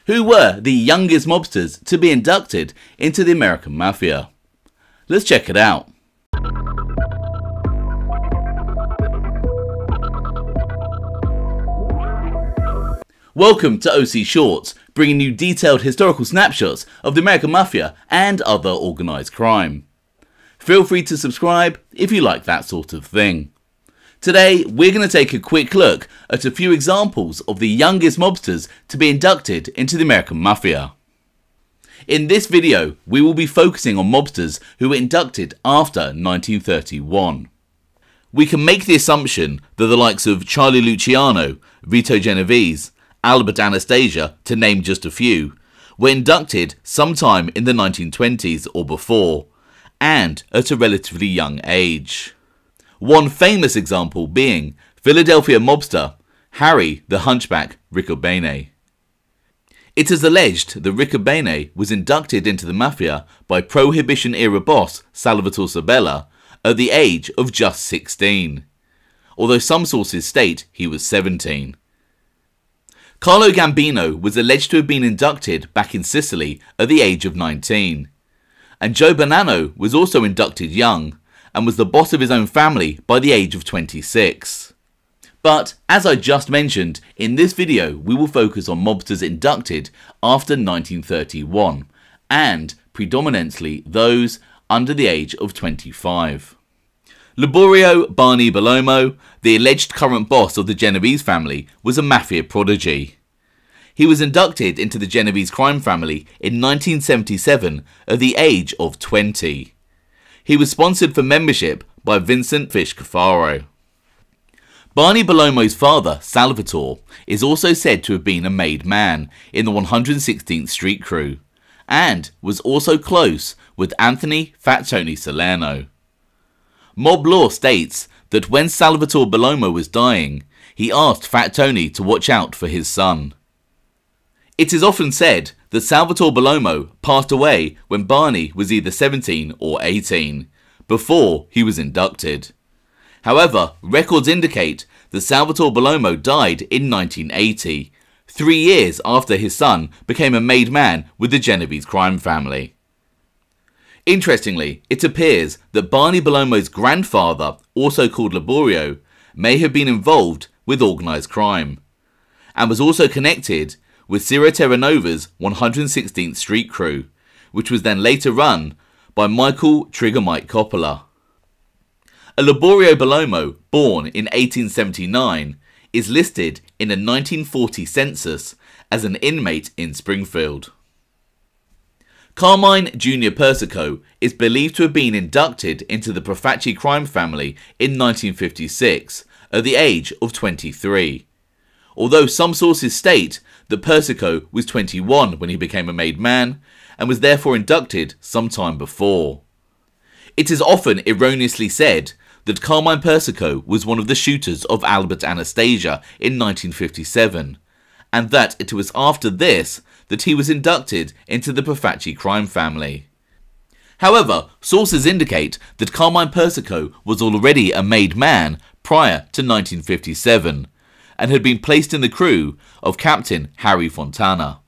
Who were the youngest mobsters to be inducted into the American Mafia? Let's check it out. Welcome to OC Shorts, bringing you detailed historical snapshots of the American Mafia and other organised crime. Feel free to subscribe if you like that sort of thing. Today, we're going to take a quick look at a few examples of the youngest mobsters to be inducted into the American Mafia. In this video, we will be focusing on mobsters who were inducted after 1931. We can make the assumption that the likes of Charlie Luciano, Vito Genovese, Albert Anastasia, to name just a few, were inducted sometime in the 1920s or before, and at a relatively young age. One famous example being Philadelphia mobster Harry the Hunchback Riccobene. It is alleged that Riccobene was inducted into the Mafia by Prohibition-era boss Salvatore Sabella at the age of just 16, although some sources state he was 17. Carlo Gambino was alleged to have been inducted back in Sicily at the age of 19, and Joe Bonanno was also inducted young and was the boss of his own family by the age of 26. But, as I just mentioned, in this video we will focus on mobsters inducted after 1931, and predominantly those under the age of 25. Liborio Bellomo, the alleged current boss of the Genovese family, was a mafia prodigy. He was inducted into the Genovese crime family in 1977 at the age of 20. He was sponsored for membership by Vincent Fish Cafaro. Bellomo's father, Salvatore, is also said to have been a made man in the 116th Street crew, and was also close with Anthony Fat Tony Salerno. Mob law states that when Salvatore Bellomo was dying, he asked Fat Tony to watch out for his son. It is often said that Salvatore Bellomo passed away when Barney was either 17 or 18, before he was inducted. However, records indicate that Salvatore Bellomo died in 1980, 3 years after his son became a made man with the Genovese crime family. Interestingly, it appears that Barney Bellomo's grandfather, also called Liborio, may have been involved with organised crime, and was also connected with Ciro Terranova's 116th Street crew, which was then later run by Michael Trigger Mike Coppola. A Liborio Bellomo, born in 1879, is listed in a 1940 census as an inmate in Springfield. Carmine Jr. Persico is believed to have been inducted into the Profaci crime family in 1956 at the age of 23, although some sources state that Persico was 21 when he became a made man and was therefore inducted sometime before. It is often erroneously said that Carmine Persico was one of the shooters of Albert Anastasia in 1957, and that it was after this that he was inducted into the Profaci crime family. However, sources indicate that Carmine Persico was already a made man prior to 1957, and had been placed in the crew of Captain Harry Fontana.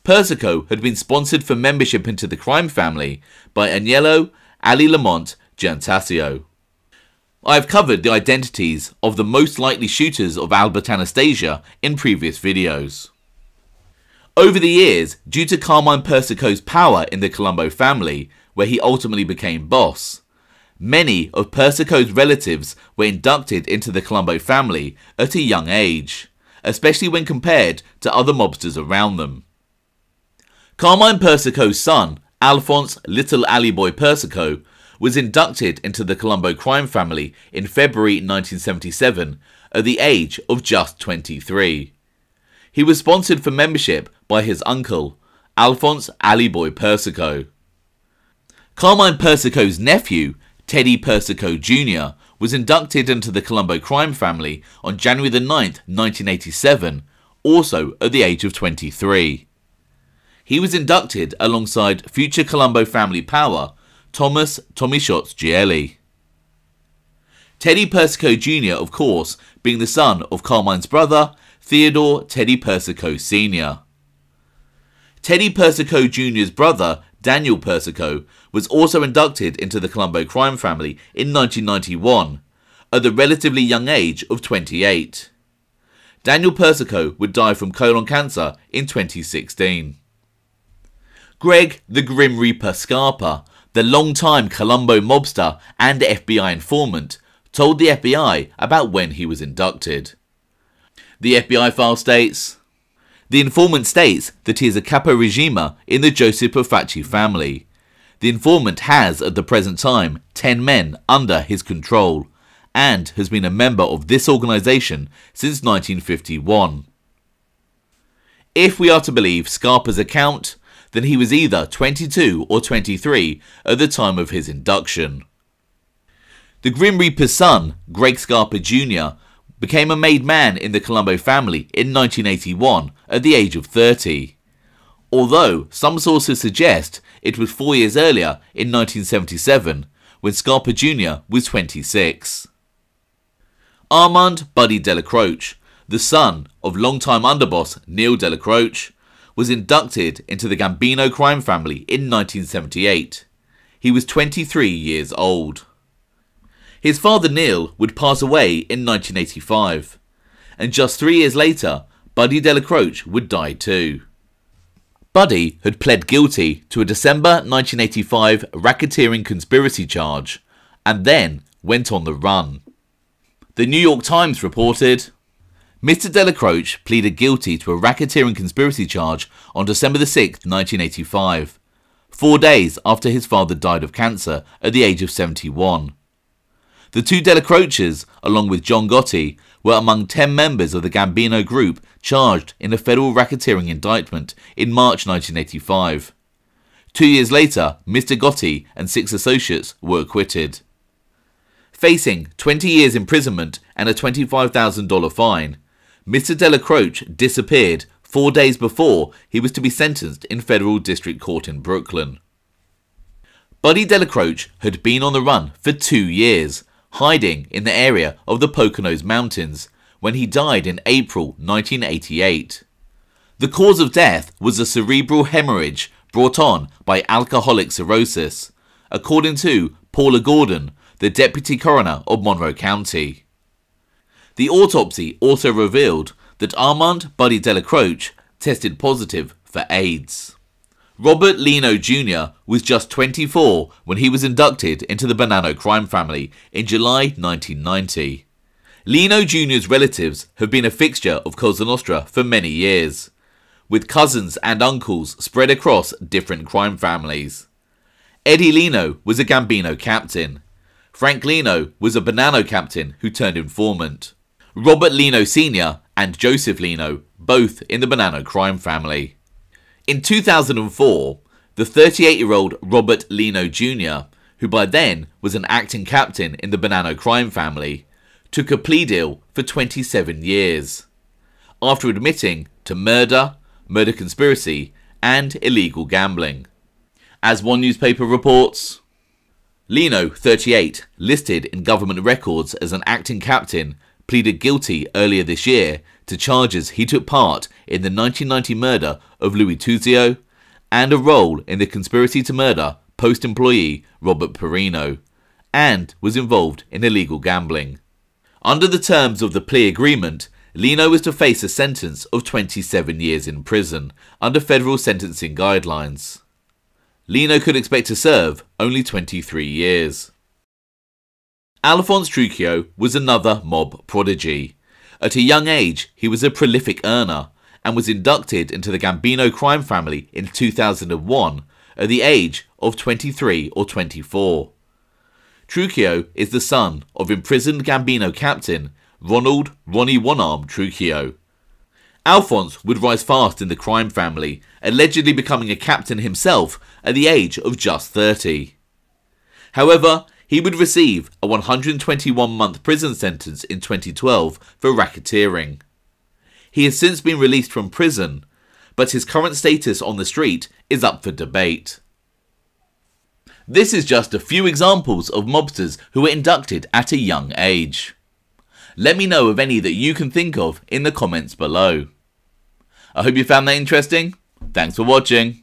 Persico had been sponsored for membership into the crime family by Agnello Allie Lamont Giantasio. I have covered the identities of the most likely shooters of Albert Anastasia in previous videos. Over the years, due to Carmine Persico's power in the Colombo family, where he ultimately became boss, many of Persico's relatives were inducted into the Colombo family at a young age, especially when compared to other mobsters around them. Carmine Persico's son, Alphonse Little Allie Boy Persico, was inducted into the Colombo crime family in February 1977 at the age of just 23. He was sponsored for membership by his uncle, Alphonse Allie Boy Persico. Carmine Persico's nephew, Teddy Persico Jr., was inducted into the Colombo crime family on January 9, 1987, also at the age of 23. He was inducted alongside future Colombo family power, Thomas Tommy Shots Gielli. Teddy Persico Jr., of course, being the son of Carmine's brother, Theodore Teddy Persico Sr. Teddy Persico Jr.'s brother, Daniel Persico, was also inducted into the Colombo crime family in 1991, at the relatively young age of 28. Daniel Persico would die from colon cancer in 2016. Greg the Grim Reaper Scarpa, the long-time Colombo mobster and FBI informant, told the FBI about when he was inducted. The FBI file states, "The informant states that he is a capo regime in the Joseph Profaci family. The informant has, at the present time, 10 men under his control, and has been a member of this organisation since 1951. If we are to believe Scarpa's account, then he was either 22 or 23 at the time of his induction. The Grim Reaper's son, Greg Scarpa Jr., became a made man in the Colombo family in 1981 at the age of 30, although some sources suggest it was 4 years earlier in 1977 when Scarpa Jr. was 26. Armand Buddy Dellacroce, the son of longtime underboss Neil Dellacroce, was inducted into the Gambino crime family in 1978. He was 23 years old. His father Neil would pass away in 1985, and just 3 years later, Buddy Dellacroce would die too. Buddy had pled guilty to a December 1985 racketeering conspiracy charge, and then went on the run. The New York Times reported, Mr. Dellacroce pleaded guilty to a racketeering conspiracy charge on December 6, 1985, 4 days after his father died of cancer at the age of 71. The two Dellacroces, along with John Gotti, were among 10 members of the Gambino group charged in a federal racketeering indictment in March 1985. 2 years later, Mr. Gotti and 6 associates were acquitted. Facing 20 years imprisonment and a $25,000 fine, Mr. Dellacroce disappeared 4 days before he was to be sentenced in federal district court in Brooklyn. Buddy Dellacroce had been on the run for 2 years, hiding in the area of the Poconos Mountains, when he died in April 1988. The cause of death was a cerebral hemorrhage brought on by alcoholic cirrhosis, according to Paula Gordon, the deputy coroner of Monroe County. The autopsy also revealed that Armand Buddy Dellacroce tested positive for AIDS. Robert Lino Jr. was just 24 when he was inducted into the Bonanno crime family in July 1990. Lino Jr.'s relatives have been a fixture of Cosa Nostra for many years, with cousins and uncles spread across different crime families. Eddie Lino was a Gambino captain. Frank Lino was a Bonanno captain who turned informant. Robert Lino Sr. and Joseph Lino, both in the Bonanno crime family. In 2004, the 38-year-old Robert Lino Jr., who by then was an acting captain in the Bonanno crime family, took a plea deal for 27 years, after admitting to murder, murder conspiracy, and illegal gambling. As one newspaper reports, Lino, 38, listed in government records as an acting captain, pleaded guilty earlier this year to charges he took part in the 1990 murder of Louis Tuzio and a role in the conspiracy to murder post-employee Robert Perino, and was involved in illegal gambling. Under the terms of the plea agreement, Lino was to face a sentence of 27 years in prison under federal sentencing guidelines. Lino could expect to serve only 23 years. Alphonse Trucchio was another mob prodigy. At a young age, he was a prolific earner and was inducted into the Gambino crime family in 2001 at the age of 23 or 24. Trucchio is the son of imprisoned Gambino captain Ronald "Ronnie One-Arm" Trucchio. Alphonse would rise fast in the crime family, allegedly becoming a captain himself at the age of just 30. However, he would receive a 121-month prison sentence in 2012 for racketeering. He has since been released from prison, but his current status on the street is up for debate. This is just a few examples of mobsters who were inducted at a young age. Let me know of any that you can think of in the comments below. I hope you found that interesting. Thanks for watching.